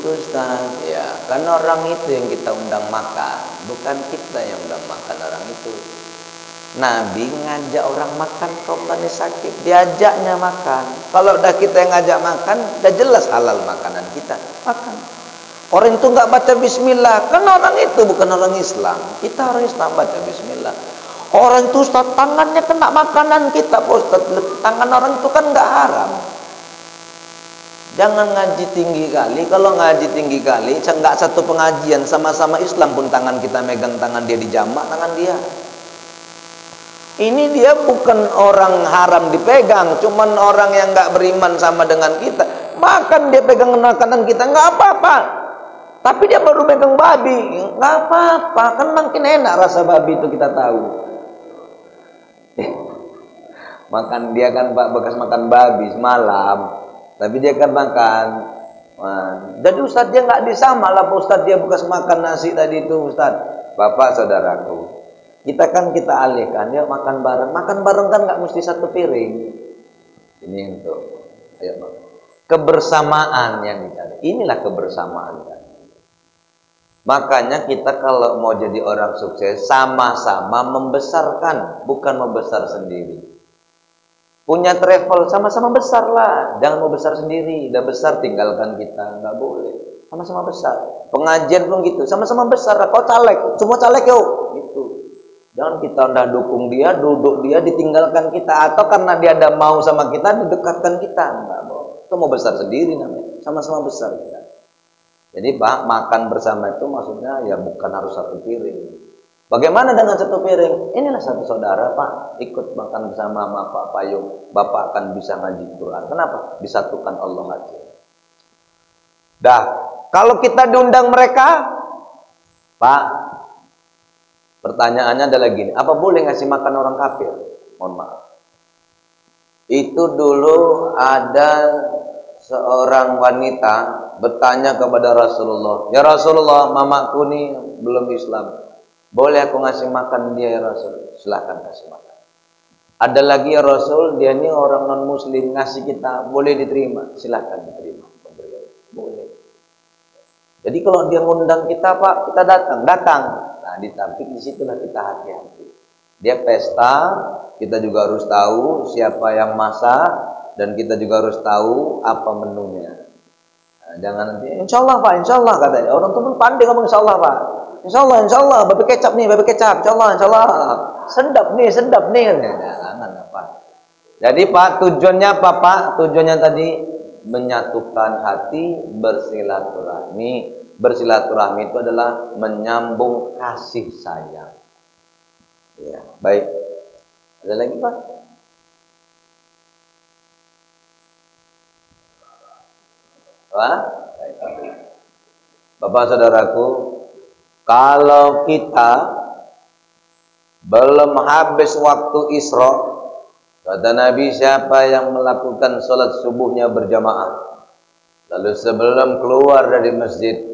begitu Ustaz? Ya, kan orang itu yang kita undang makan, bukan kita yang undang makan orang itu. Nabi ngajak orang makan kalau bukan sakit, diajaknya makan. Kalau udah kita yang ngajak makan, udah jelas halal makanan kita, makan. Orang itu nggak baca bismillah, kan orang itu bukan orang Islam. Kita orang Islam baca bismillah. Orang itu Ustaz, tangannya kena makanan kita, Ustaz. Tangan orang itu kan nggak haram. Jangan ngaji tinggi kali. Kalau ngaji tinggi kali, nggak satu pengajian sama-sama Islam pun tangan kita megang tangan dia, dijamak tangan dia. Ini dia bukan orang haram dipegang, cuman orang yang nggak beriman sama dengan kita. Makan dia pegang makanan kita, nggak apa-apa. Tapi dia baru pegang babi, nggak apa-apa. Kan makin enak rasa babi itu kita tahu. Makan dia kan Pak bekas makan babi semalam, tapi dia kan makan. Jadi Ustadz dia nggak disama lah Pak Ustadz, dia bekas makan nasi tadi itu Ustadz. Bapak saudaraku, kita alihkan dia makan bareng kan nggak mesti satu piring. Ini untuk ayo Pak. Kebersamaan yang dicari, inilah kebersamaan kan. Makanya kita kalau mau jadi orang sukses sama-sama membesarkan, bukan membesar sendiri. Punya travel sama-sama besar lah, jangan mau besar sendiri. Udah besar tinggalkan kita, nggak boleh. Sama-sama besar. Pengajian pun gitu, sama-sama besar. Kau caleg, semua caleg yuk. Gitu. Jangan kita udah dukung dia, duduk dia, ditinggalkan kita, atau karena dia ada mau sama kita, didekatkan kita. Nggak boleh. Itu mau besar sendiri namanya, sama-sama besar kita. Jadi Pak, makan bersama itu maksudnya ya bukan harus satu piring. Bagaimana dengan satu piring? Inilah satu saudara Pak, ikut makan bersama sama Pak Payung. Bapak akan bisa ngaji Quran. Kenapa? Disatukan Allah aja. Dah, kalau kita diundang mereka, Pak, pertanyaannya adalah gini, apa boleh ngasih makan orang kafir? Mohon maaf. Itu dulu ada seorang wanita bertanya kepada Rasulullah, ya Rasulullah, mamaku nih belum Islam, boleh aku ngasih makan dia ya Rasul? Silahkan kasih makan. Ada lagi ya Rasul, dia ini orang non muslim, ngasih kita, boleh diterima? Silahkan diterima. Boleh. Jadi kalau dia ngundang kita Pak, kita datang. Nah tapi disitulah kita hati-hati. Dia pesta, kita juga harus tahu siapa yang masak, dan kita juga harus tahu apa menunya. Nah, jangan nanti insya Allah Pak, insya Allah katanya. Orang tuh pun pandai ngomong insya Allah Pak. Insya Allah, babi kecap nih, babi kecap. Insya Allah. Sedap nih. Jangan apa. Jadi Pak, tujuannya apa Pak? Tujuannya tadi menyatukan hati, bersilaturahmi. Bersilaturahmi itu adalah menyambung kasih sayang. Ya, baik. Ada lagi Pak? Wah, Bapak saudaraku, kalau kita belum habis waktu Isra, kata Nabi, siapa yang melakukan sholat subuhnya berjamaah, lalu sebelum keluar dari masjid,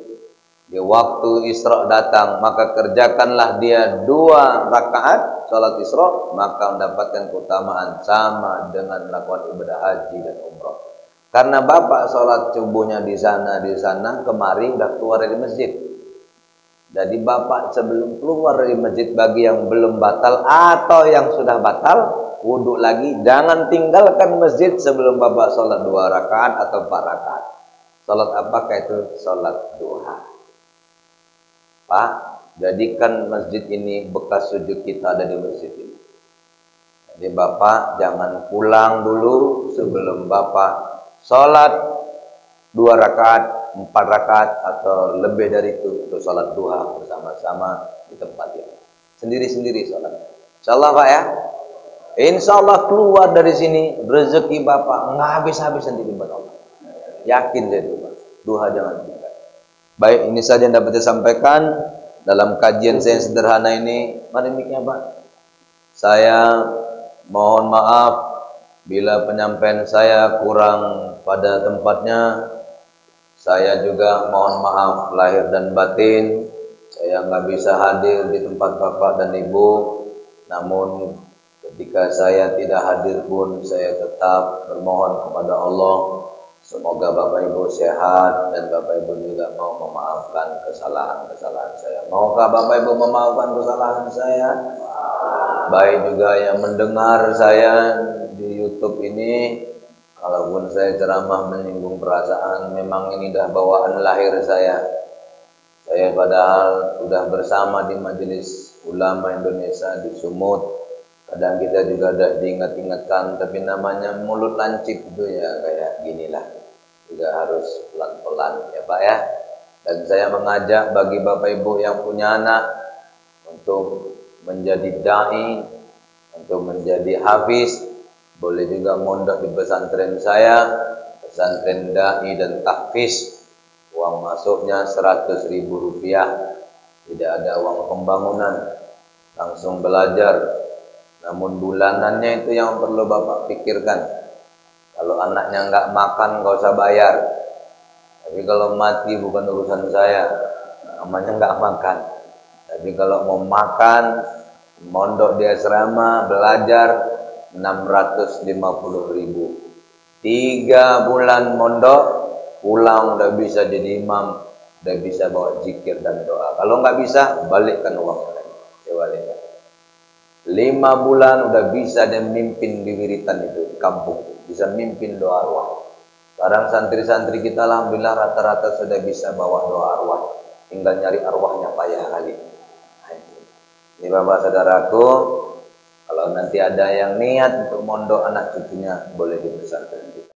di waktu Isra datang, maka kerjakanlah dia 2 rakaat sholat Isra, maka mendapatkan keutamaan sama dengan melakukan ibadah haji dan umrah. Karena Bapak sholat subuhnya di sana, kemari udah keluar dari masjid. Jadi Bapak sebelum keluar dari masjid, bagi yang belum batal atau yang sudah batal, wudhu lagi. Jangan tinggalkan masjid sebelum Bapak sholat 2 rakaat atau 4 rakaat. Sholat apakah itu? Sholat duha. Pak, jadikan masjid ini bekas sujud kita ada di masjid ini. Jadi Bapak jangan pulang dulu sebelum Bapak sholat 2 rakaat, 4 rakaat atau lebih dari itu untuk sholat duha bersama-sama di tempat ini. Sendiri-sendiri sholat. Insyaallah Pak ya. Insyaallah keluar dari sini rezeki Bapak nggak habis-habis nanti di Allah. Yakin saya itu Pak. Duha jangan tinggal. Baik, ini saja yang dapat saya sampaikan dalam kajian saya yang sederhana ini. Mari miknya Pak. Saya mohon maaf bila penyampaian saya kurang pada tempatnya. Saya juga mohon maaf lahir dan batin. Saya nggak bisa hadir di tempat Bapak dan Ibu. Namun ketika saya tidak hadir pun saya tetap bermohon kepada Allah Semoga Bapak Ibu sehat dan Bapak Ibu juga mau memaafkan kesalahan-kesalahan saya. Maukah Bapak Ibu memaafkan kesalahan saya? Baik juga yang mendengar saya di YouTube ini, kalaupun saya ceramah menyinggung perasaan, memang ini dah bawaan lahir saya. Saya padahal sudah bersama di Majelis Ulama Indonesia di Sumut. Kadang kita juga ada diingat-ingatkan, tapi namanya mulut lancip itu ya kayak ginilah. Juga harus pelan-pelan ya Pak ya. Dan saya mengajak bagi Bapak Ibu yang punya anak untuk menjadi dai, untuk menjadi hafiz, boleh juga mondok di pesantren saya, pesantren dai dan tahfiz. Uang masuknya Rp100.000, tidak ada uang pembangunan, langsung belajar. Namun bulanannya itu yang perlu Bapak pikirkan. Kalau anaknya nggak makan, nggak usah bayar. Tapi kalau mati bukan urusan saya, namanya nggak makan. Tapi kalau mau makan, mondok di asrama, belajar 650.000. 3 bulan mondok, pulang udah bisa jadi imam, udah bisa bawa zikir dan doa. Kalau nggak bisa, balikkan uang lagi. Saya balikkan. 5 bulan udah bisa dan mimpin di wiritan itu di kampung, bisa mimpin doa arwah. Sekarang santri-santri kita alhamdulillah rata-rata sudah bisa bawa doa arwah, tinggal nyari arwahnya payah kali. Ini Bapak saudaraku, kalau nanti ada yang niat untuk mondok anak cucunya boleh di pesantren kita.